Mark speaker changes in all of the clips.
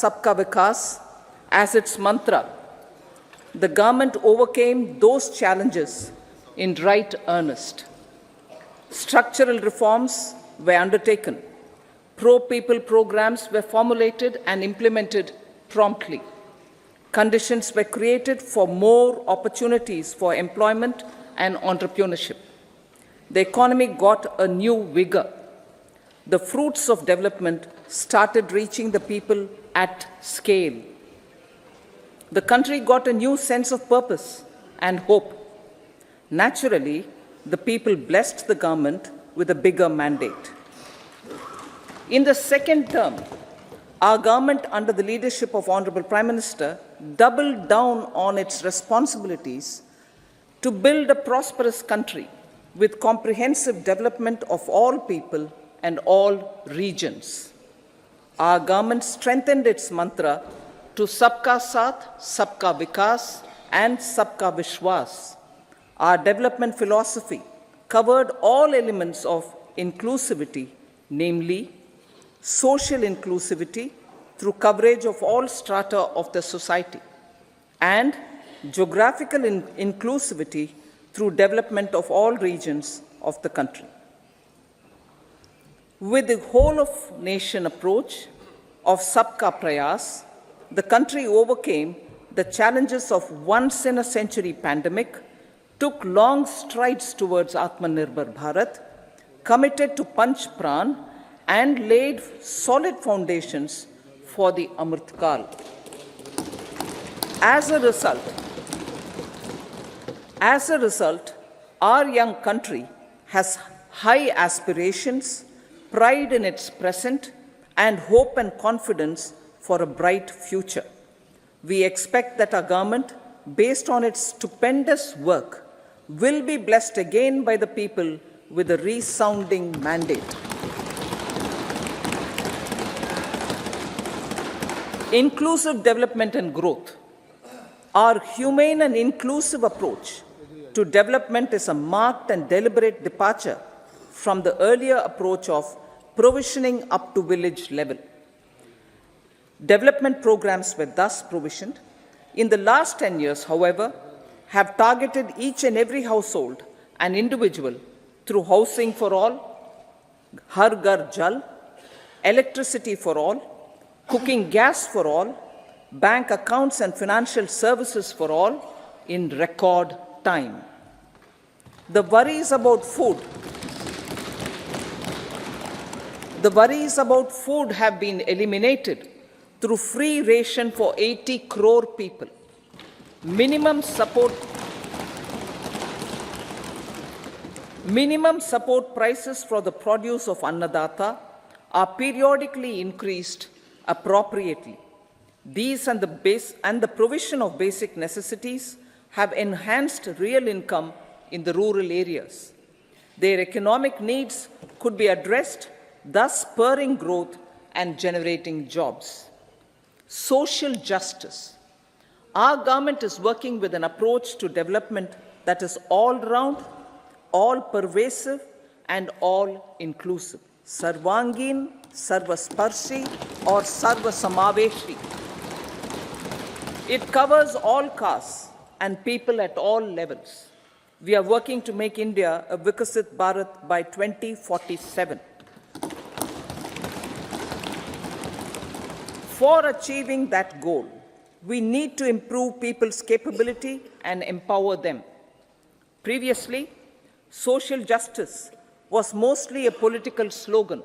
Speaker 1: Sabka Vikas as its mantra, the government overcame those challenges in right earnest. Structural reforms were undertaken. Pro-people programs were formulated and implemented promptly. Conditions were created for more opportunities for employment and entrepreneurship. The economy got a new vigor. The fruits of development started reaching the people at scale. The country got a new sense of purpose and hope. Naturally, the people blessed the government with a bigger mandate. In the second term, our government, under the leadership of Honorable Prime Minister, doubled down on its responsibilities to build a prosperous country with comprehensive development of all people and all regions. Our government strengthened its mantra to Sabka Saath, Sabka Vikas, and Sabka Vishwas. Our development philosophy covered all elements of inclusivity, namely social inclusivity through coverage of all strata of the society, and geographical inclusivity through development of all regions of the country. With the whole of nation approach of Sabka Prayas, the country overcame the challenges of once-in-a-century pandemic, took long strides towards Atmanirbhar Bharat, committed to Panch Pran, and laid solid foundations for the Amrit Kal. As a result, our young country has high aspirations, pride in its present, and hope and confidence for a bright future. We expect that our government, based on its stupendous work, will be blessed again by the people with a resounding mandate. Inclusive development and growth. Our humane and inclusive approach to development is a marked and deliberate departure from the earlier approach of provisioning up to village level. Development programs were thus provisioned. In the last 10 years, however, have targeted each and every household and individual through housing for all, Har Ghar Jal, electricity for all, cooking gas for all, bank accounts and financial services for all in record time. The worries about food have been eliminated through free ration for 80 crore people. Minimum support prices for the produce of Annadata are periodically increased appropriately. These and the provision of basic necessities have enhanced real income in the rural areas. Their economic needs could be addressed, thus spurring growth and generating jobs. Social justice. Our government is working with an approach to development that is all-round, all-pervasive, and all-inclusive. Sarvangin, Sarvasparshi, or Sarvasamaveshi. It covers all castes and people at all levels. We are working to make India a Vikasit Bharat by 2047. For achieving that goal, we need to improve people's capability and empower them. Previously, social justice was mostly a political slogan.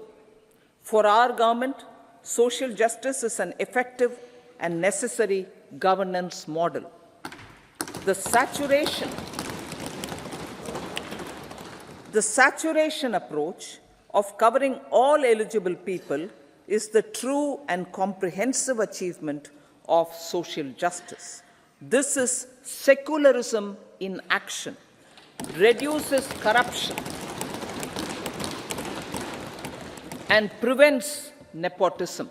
Speaker 1: For our government, social justice is an effective and necessary governance model. The saturation approach of covering all eligible people is the true and comprehensive achievement of social justice. This is secularism in action, reduces corruption, and prevents nepotism,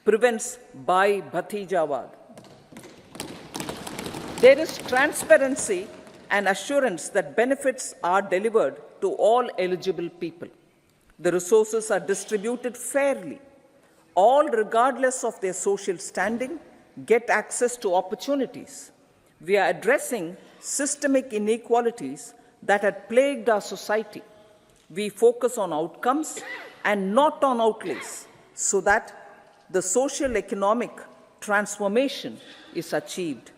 Speaker 1: prevents by Bhatijawad. There is transparency and assurance that benefits are delivered to all eligible people. The resources are distributed fairly. All, regardless of their social standing, get access to opportunities. We are addressing systemic inequalities that had plagued our society. We focus on outcomes and not on outlays so that the social economic transformation is achieved.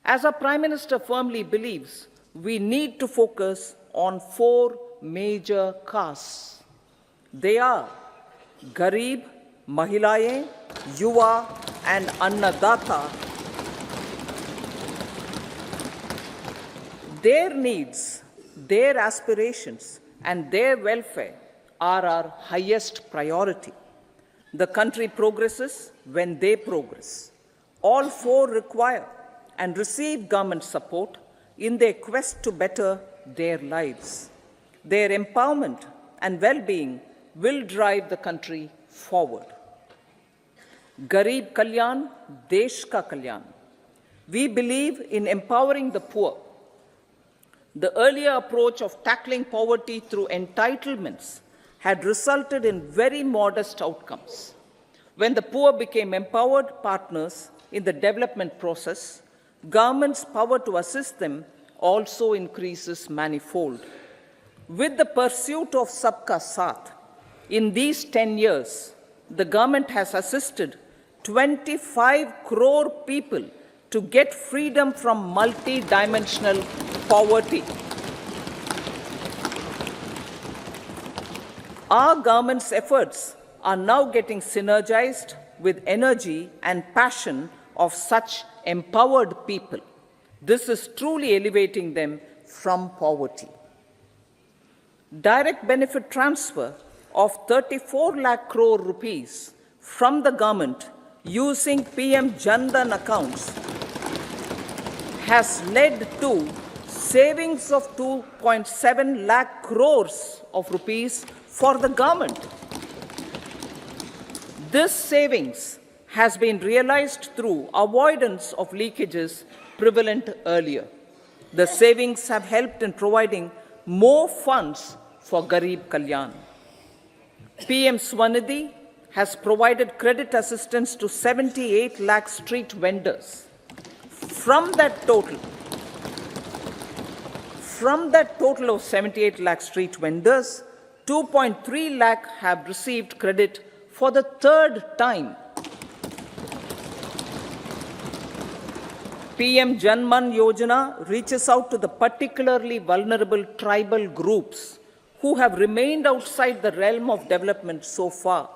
Speaker 1: As our Prime Minister firmly believes, we need to focus on 4 major castes. They are Garib, Mahilaye, Yuva and Annadata. Their needs, their aspirations and their welfare are our highest priority. The country progresses when they progress. All 4 require and receive government support in their quest to better their lives. Their empowerment and well-being will drive the country forward. Garib Kalyan, Desh Ka Kalyan. We believe in empowering the poor. The earlier approach of tackling poverty through entitlements had resulted in very modest outcomes. When the poor became empowered partners in the development process, government's power to assist them also increases manifold. With the pursuit of Sabka Saath, in these 10 years, the government has assisted 25 crore people to get freedom from multi-dimensional poverty. Our government's efforts are now getting synergized with energy and passion of such empowered people. This is truly elevating them from poverty. Direct benefit transfer of 34 lakh crore rupees from the government using PM Jan Dhan accounts has led to savings of 2.7 lakh crores of rupees for the government. This savings has been realized through avoidance of leakages prevalent earlier. The savings have helped in providing more funds for Garib Kalyan. PM Swanidhi has provided credit assistance to 78 lakh street vendors. From that total of 78 lakh street vendors, 2.3 lakh have received credit for the 3rd time. PM Janman Yojana reaches out to the particularly vulnerable tribal groups who have remained outside the realm of development so far.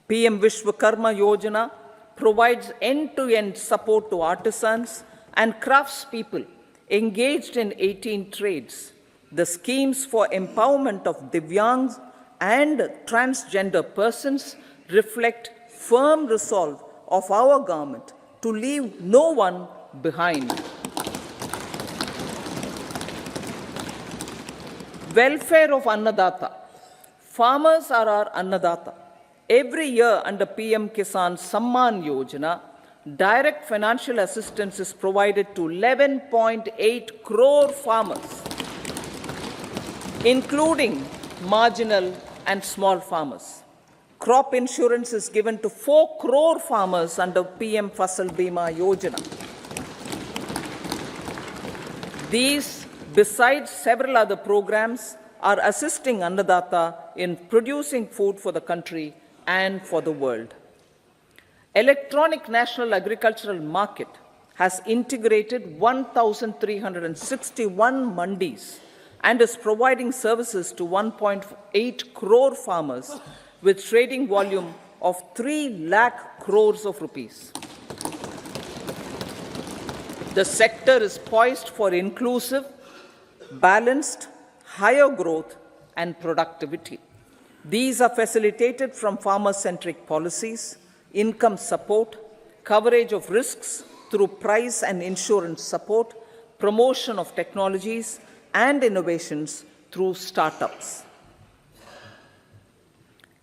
Speaker 1: PM Vishwakarma Yojana provides end-to-end support to artisans and craftspeople engaged in 18 trades. The schemes for empowerment of Divyangs and transgender persons reflect firm resolve of our government to leave no one behind. Welfare of Annadata. Farmers are our Annadata. Every year under PM Kisan Samman Yojana, direct financial assistance is provided to 11.8 crore farmers, including marginal and small farmers. Crop insurance is given to 4 crore farmers under PM Fasal Bima Yojana. These, besides several other programs, are assisting Annadata in producing food for the country and for the world. Electronic National Agricultural Market has integrated 1,361 mandis and is providing services to 1.8 crore farmers with trading volume of 3 lakh crores of rupees. The sector is poised for inclusive, balanced, higher growth and productivity. These are facilitated from farmer-centric policies, income support, coverage of risks through price and insurance support, promotion of technologies and innovations through startups.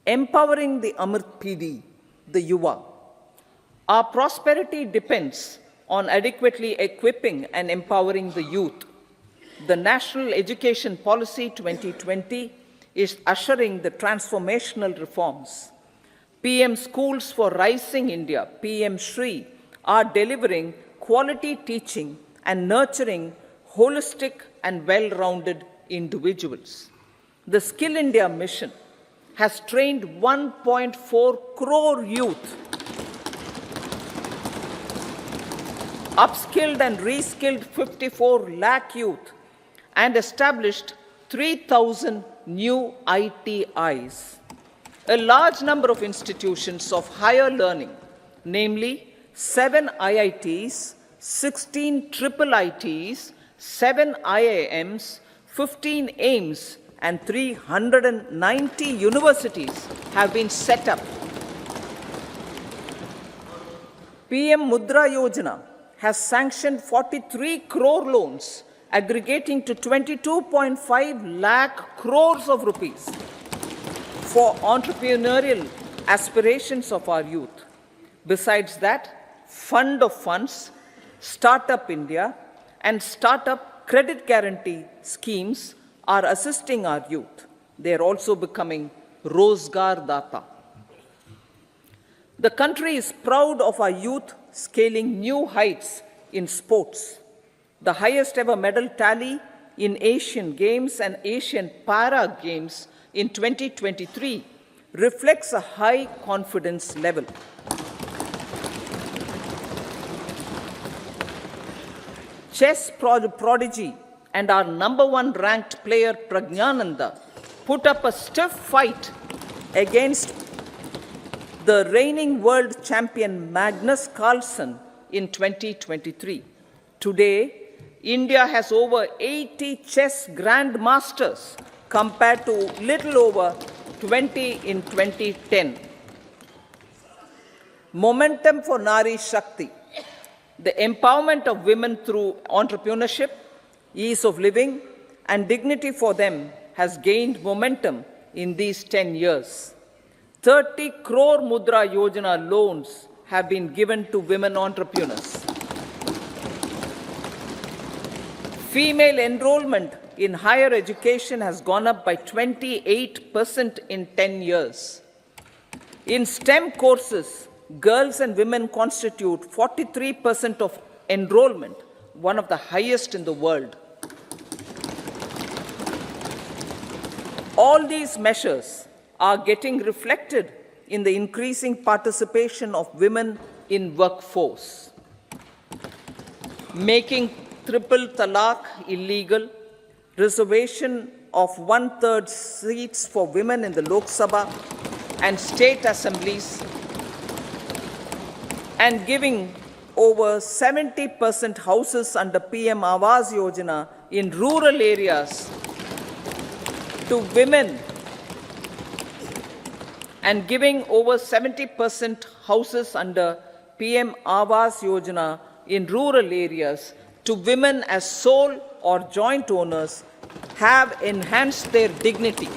Speaker 1: Empowering the Amrit PD, the Yuva. Our prosperity depends on adequately equipping and empowering the youth. The National Education Policy 2020 is ushering the transformational reforms. PM Schools for Rising India, PM Shri, are delivering quality teaching and nurturing holistic and well-rounded individuals. The Skill India mission has trained 1.4 crore youth, upskilled and reskilled 54 lakh youth, and established 3,000 new ITIs. A large number of institutions of higher learning, namely 7 IITs, 16 triple ITs, 7 IIMs, 15 AIMS, and 390 universities have been set up. PM Mudra Yojana has sanctioned 43 crore loans aggregating to 22.5 lakh crores of rupees for entrepreneurial aspirations of our youth. Besides that, Fund of Funds, Startup India, and Startup Credit Guarantee schemes are assisting our youth. They are also becoming Rozgar Data. The country is proud of our youth scaling new heights in sports. The highest ever medal tally in Asian Games and Asian Para Games in 2023 reflects a high confidence level. Chess prodigy and our #1 ranked player Pragnananda put up a stiff fight against the reigning world champion Magnus Carlsen in 2023. Today, India has over 80 chess grandmasters compared to little over 20 in 2010. Momentum for Nari Shakti. The empowerment of women through entrepreneurship, ease of living, and dignity for them has gained momentum in these 10 years. 30 crore Mudra Yojana loans have been given to women entrepreneurs. Female enrollment in higher education has gone up by 28% in 10 years. In STEM courses, girls and women constitute 43% of enrollment, one of the highest in the world. All these measures are getting reflected in the increasing participation of women in workforce. Making triple talaq illegal, reservation of 1/3 seats for women in the Lok Sabha and state assemblies, and giving over 70% houses under PM Awas Yojana in rural areas to women, and giving over 70% houses under PM Awas Yojana in rural areas to women as sole or joint owners have enhanced their dignity.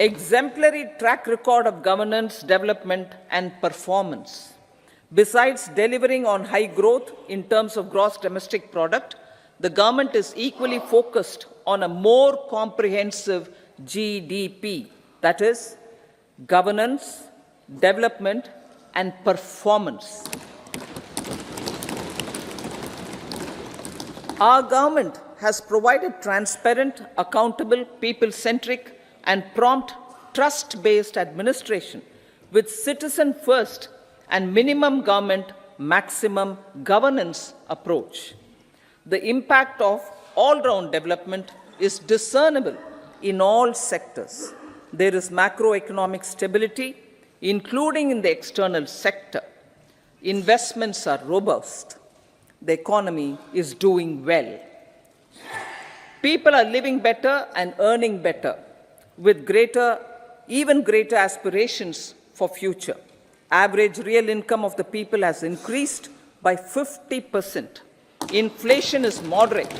Speaker 1: Exemplary track record of governance, development, and performance. Besides delivering on high growth in terms of gross domestic product, the government is equally focused on a more comprehensive GDP, that is, governance, development, and performance. Our government has provided transparent, accountable, people-centric, and prompt, trust-based administration with citizen-first and minimum government, maximum governance approach. The impact of all-round development is discernible in all sectors. There is macroeconomic stability, including in the external sector. Investments are robust. The economy is doing well. People are living better and earning better, with even greater aspirations for future. Average real income of the people has increased by 50%. Inflation is moderate.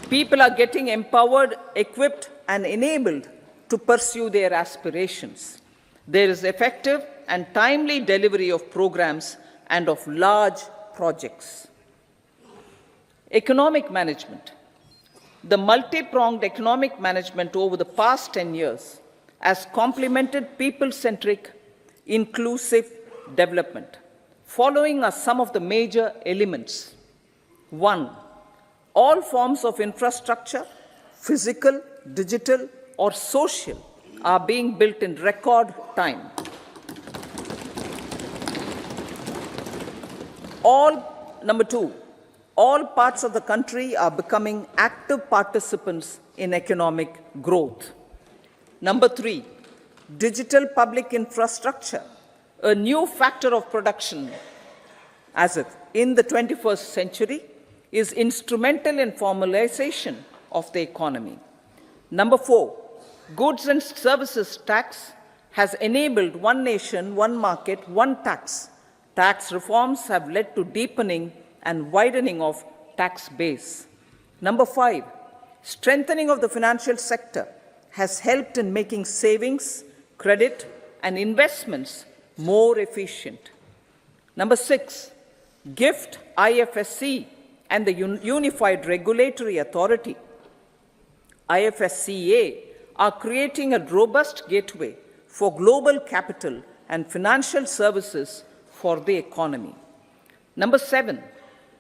Speaker 1: People are getting empowered, equipped, and enabled to pursue their aspirations. There is effective and timely delivery of programs and of large projects. Economic management. The multi-pronged economic management over the past 10 years has complemented people-centric, inclusive development. Following are some of the major elements. 1. All forms of infrastructure, physical, digital, or social, are being built in record time. Number 2, all parts of the country are becoming active participants in economic growth. Number 3, digital public infrastructure, a new factor of production as if in the 21st century, is instrumental in formalization of the economy. Number 4, goods and services tax has enabled one nation, one market, one tax. Tax reforms have led to deepening and widening of tax base. Number 5, strengthening of the financial sector has helped in making savings, credit, and investments more efficient. Number 6, GIFT, IFSC, and the Unified Regulatory Authority, IFSCA, are creating a robust gateway for global capital and financial services for the economy. Number 7,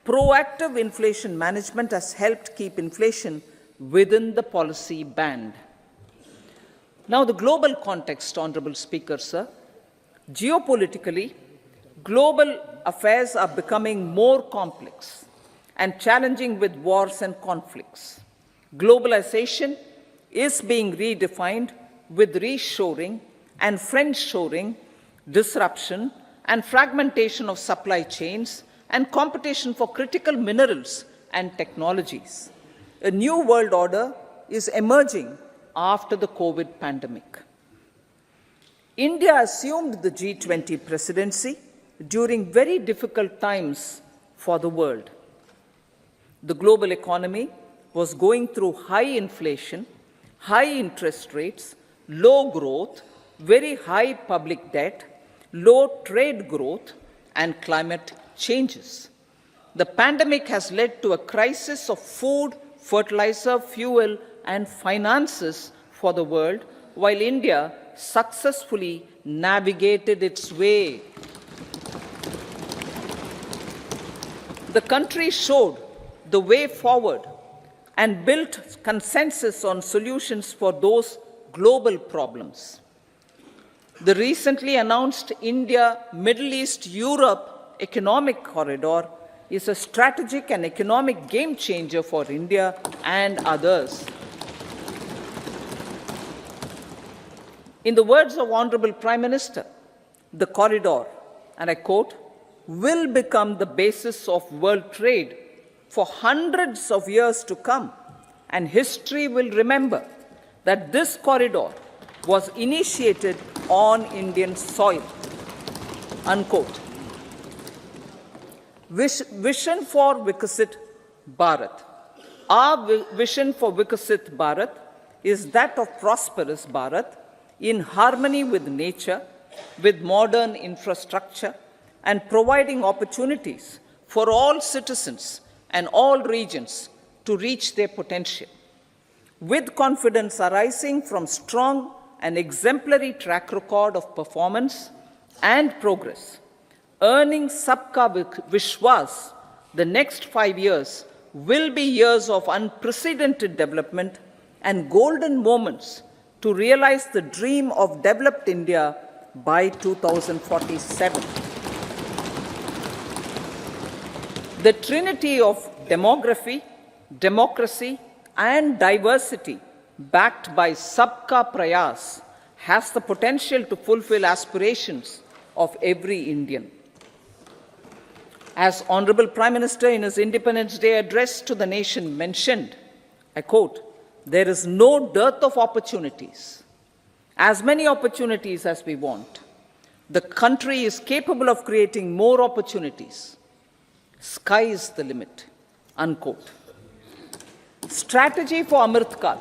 Speaker 1: proactive inflation management has helped keep inflation within the policy band. Now, the global context, Honorable Speaker, sir. Geopolitically, global affairs are becoming more complex and challenging with wars and conflicts. Globalization is being redefined with reshoring and friendshoring, disruption and fragmentation of supply chains, and competition for critical minerals and technologies. A new world order is emerging after the COVID pandemic. India assumed the G20 presidency during very difficult times for the world. The global economy was going through high inflation, high interest rates, low growth, very high public debt, low trade growth, and climate changes. The pandemic has led to a crisis of food, fertilizer, fuel, and finances for the world, while India successfully navigated its way. The country showed the way forward and built consensus on solutions for those global problems. The recently announced India-Middle East-Europe economic corridor is a strategic and economic game changer for India and others. In the words of Honorable Prime Minister, the corridor, and I quote, will become the basis of world trade for hundreds of years to come, and history will remember that this corridor was initiated on Indian soil, unquote. Vision for Vikasit Bharat. Our vision for Vikasit Bharat is that of prosperous Bharat in harmony with nature, with modern infrastructure, and providing opportunities for all citizens and all regions to reach their potential. With confidence arising from strong and exemplary track record of performance and progress, earning Sabka Vishwas, the next 5 years will be years of unprecedented development and golden moments to realize the dream of developed India by 2047. The trinity of demography, democracy, and diversity, backed by Sabka Prayas, has the potential to fulfill aspirations of every Indian. As Honorable Prime Minister in his Independence Day address to the nation mentioned, I quote, "There is no dearth of opportunities, as many opportunities as we want. The country is capable of creating more opportunities. Sky is the limit," unquote. Strategy for Amrit Kal.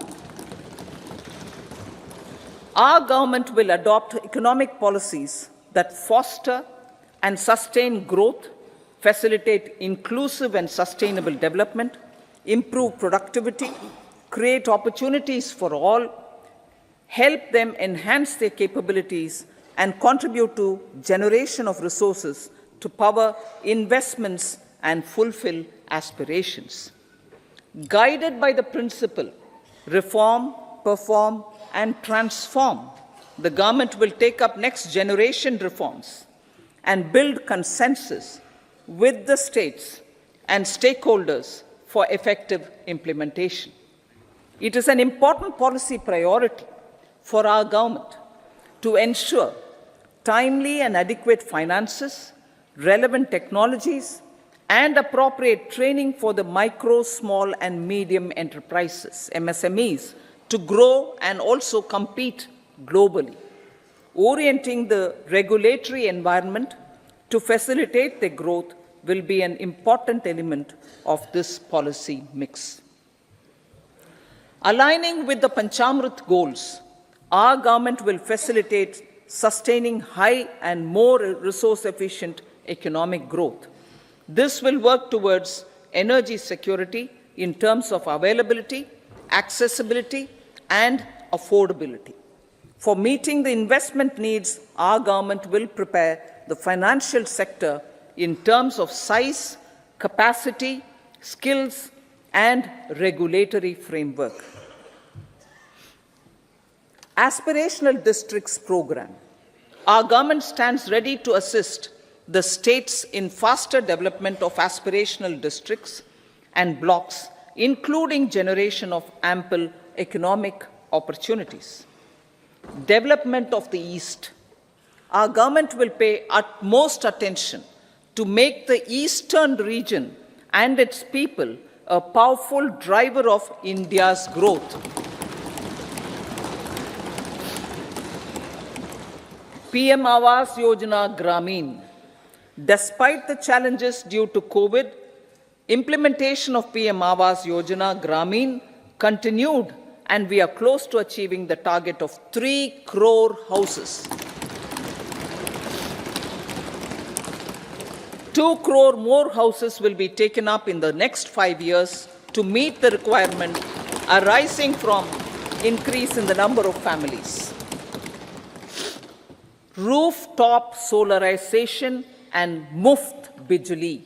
Speaker 1: Our government will adopt economic policies that foster and sustain growth, facilitate inclusive and sustainable development, improve productivity, create opportunities for all, help them enhance their capabilities, and contribute to generation of resources to power investments and fulfill aspirations. Guided by the principle, reform, perform, and transform, the government will take up next generation reforms and build consensus with the states and stakeholders for effective implementation. It is an important policy priority for our government to ensure timely and adequate finances, relevant technologies, and appropriate training for the micro, small, and medium enterprises, MSMEs, to grow and also compete globally. Orienting the regulatory environment to facilitate their growth will be an important element of this policy mix. Aligning with the Panchamrit goals, our government will facilitate sustaining high and more resource-efficient economic growth. This will work towards energy security in terms of availability, accessibility, and affordability. For meeting the investment needs, our government will prepare the financial sector in terms of size, capacity, skills, and regulatory framework. Aspirational Districts Program. Our government stands ready to assist the states in faster development of aspirational districts and blocks, including generation of ample economic opportunities. Development of the East. Our government will pay utmost attention to make the eastern region and its people a powerful driver of India's growth. PM Awas Yojana Gramin. Despite the challenges due to COVID, implementation of PM Awas Yojana Gramin continued, and we are close to achieving the target of 3 crore houses. 2 crore more houses will be taken up in the next 5 years to meet the requirement arising from increase in the number of families. Rooftop solarization and Muft Bijli.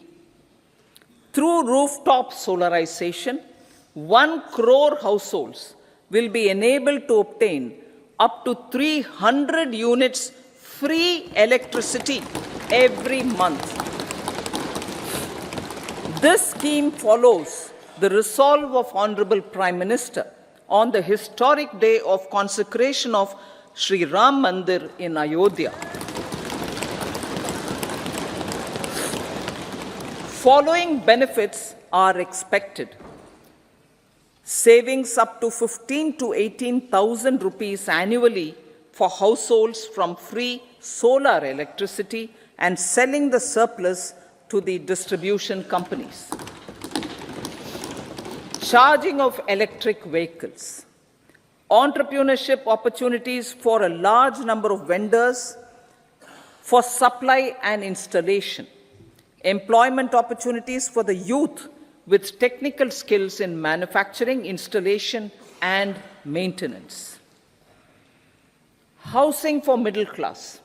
Speaker 1: Through rooftop solarization, 1 crore households will be enabled to obtain up to 300 units free electricity every month. This scheme follows the resolve of Honorable Prime Minister on the historic day of consecration of Sri Ram Mandir in Ayodhya. Following benefits are expected. Savings up to 15 to 18,000 rupees annually for households from free solar electricity and selling the surplus to the distribution companies. Charging of electric vehicles. Entrepreneurship opportunities for a large number of vendors for supply and installation. Employment opportunities for the youth with technical skills in manufacturing, installation, and maintenance. Housing for middle class.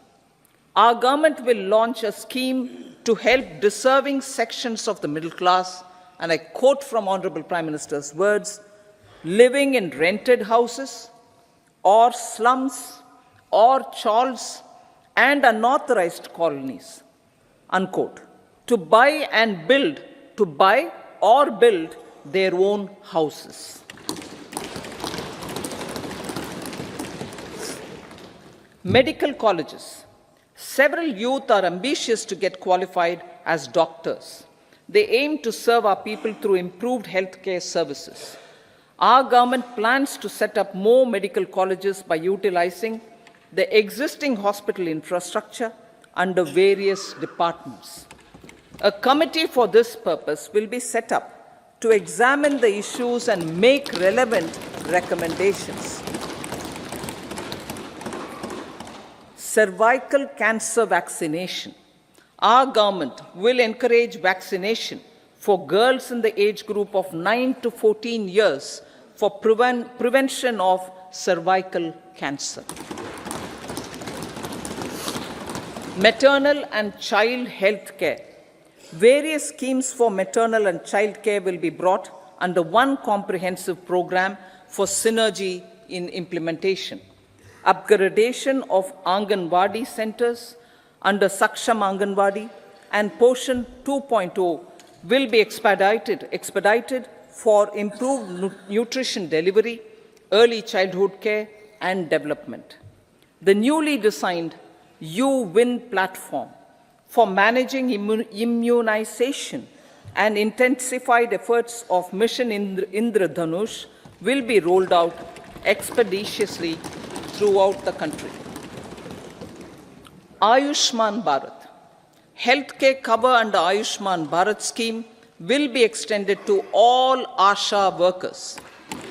Speaker 1: Our government will launch a scheme to help deserving sections of the middle class, and I quote from Honorable Prime Minister's words, living in rented houses or slums or chawls and unauthorized colonies, unquote, to buy or build their own houses. Medical colleges. Several youth are ambitious to get qualified as doctors. They aim to serve our people through improved healthcare services. Our government plans to set up more medical colleges by utilizing the existing hospital infrastructure under various departments. A committee for this purpose will be set up to examine the issues and make relevant recommendations. Cervical cancer vaccination. Our government will encourage vaccination for girls in the age group of 9 to 14 years for prevention of cervical cancer. Maternal and child health care. Various schemes for maternal and child care will be brought under one comprehensive program for synergy in implementation. Upgradation of Anganwadi centers under Saksham Anganwadi and Poshan 2.0 will be expedited for improved nutrition delivery, early childhood care and development. The newly designed U-Win platform for managing immunization and intensified efforts of Mission Indradhanush will be rolled out expeditiously throughout the country. Ayushman Bharat. Healthcare cover under Ayushman Bharat scheme will be extended to all ASHA workers,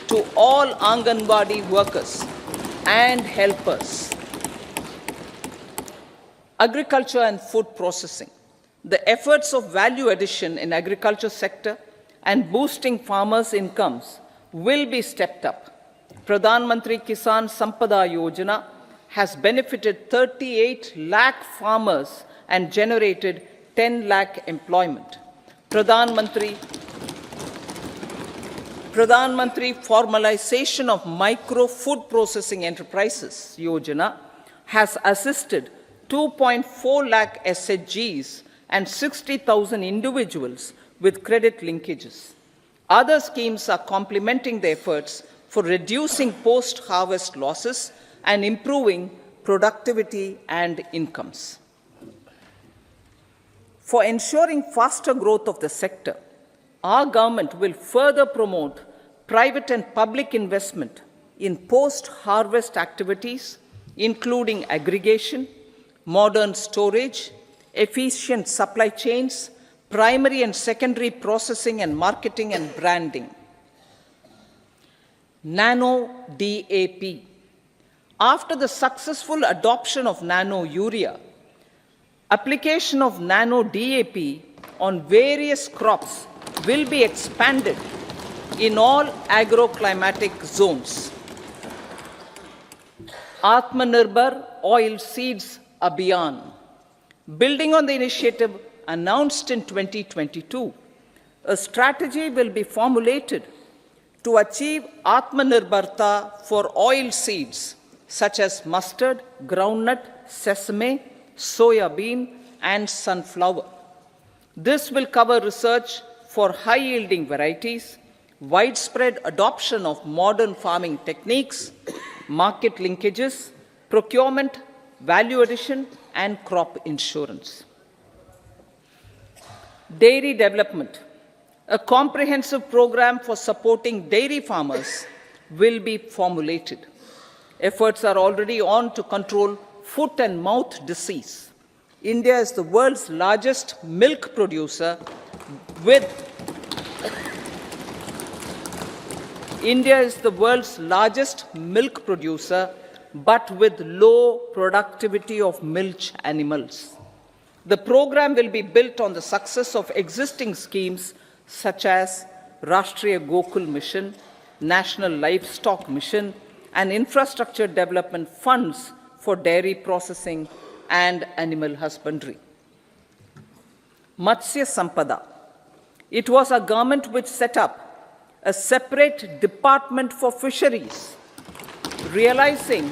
Speaker 1: to all Anganwadi workers and helpers. Agriculture and food processing. The efforts of value addition in agriculture sector and boosting farmers' incomes will be stepped up. Pradhan Mantri Kisan Sampada Yojana has benefited 38 lakh farmers and generated 10 lakh employment. Pradhan Mantri Formalization of Micro Food Processing Enterprises Yojana has assisted 2.4 lakh SHGs and 60,000 individuals with credit linkages. Other schemes are complementing the efforts for reducing post-harvest losses and improving productivity and incomes. For ensuring faster growth of the sector, our government will further promote private and public investment in post-harvest activities, including aggregation, modern storage, efficient supply chains, primary and secondary processing and marketing and branding. Nano DAP. After the successful adoption of nano urea, application of nano DAP on various crops will be expanded in all agroclimatic zones. Atmanirbhar Oil Seeds Abhiyan. Building on the initiative announced in 2022, a strategy will be formulated to achieve Atmanirbharta for oil seeds such as mustard, groundnut, sesame, soya bean, and sunflower. This will cover research for high-yielding varieties, widespread adoption of modern farming techniques, market linkages, procurement, value addition, and crop insurance. Dairy development. A comprehensive program for supporting dairy farmers will be formulated. Efforts are already on to control foot and mouth disease. India is the world's largest milk producer with but with low productivity of milch animals. The program will be built on the success of existing schemes such as Rashtriya Gokul Mission, National Livestock Mission, and infrastructure development funds for dairy processing and animal husbandry. Matsya Sampada. It was our government which set up a separate department for fisheries, realizing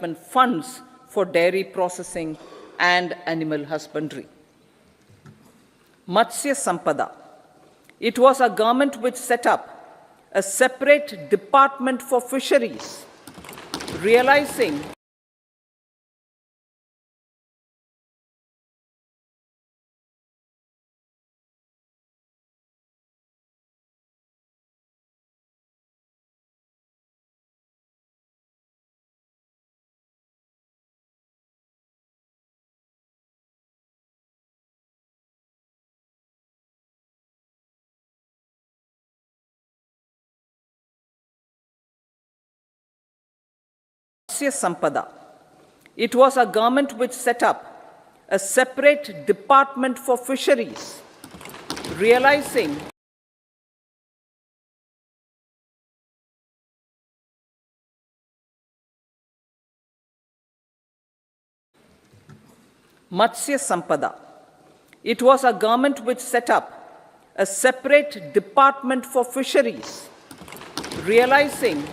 Speaker 1: development funds for dairy processing and animal husbandry. Matsya Sampada. It was our government which set up a separate department for fisheries, realizing Sampada. It was our government which set up a separate department for fisheries, realizing Matsya Sampada. It was our government which set up a separate department for fisheries, realizing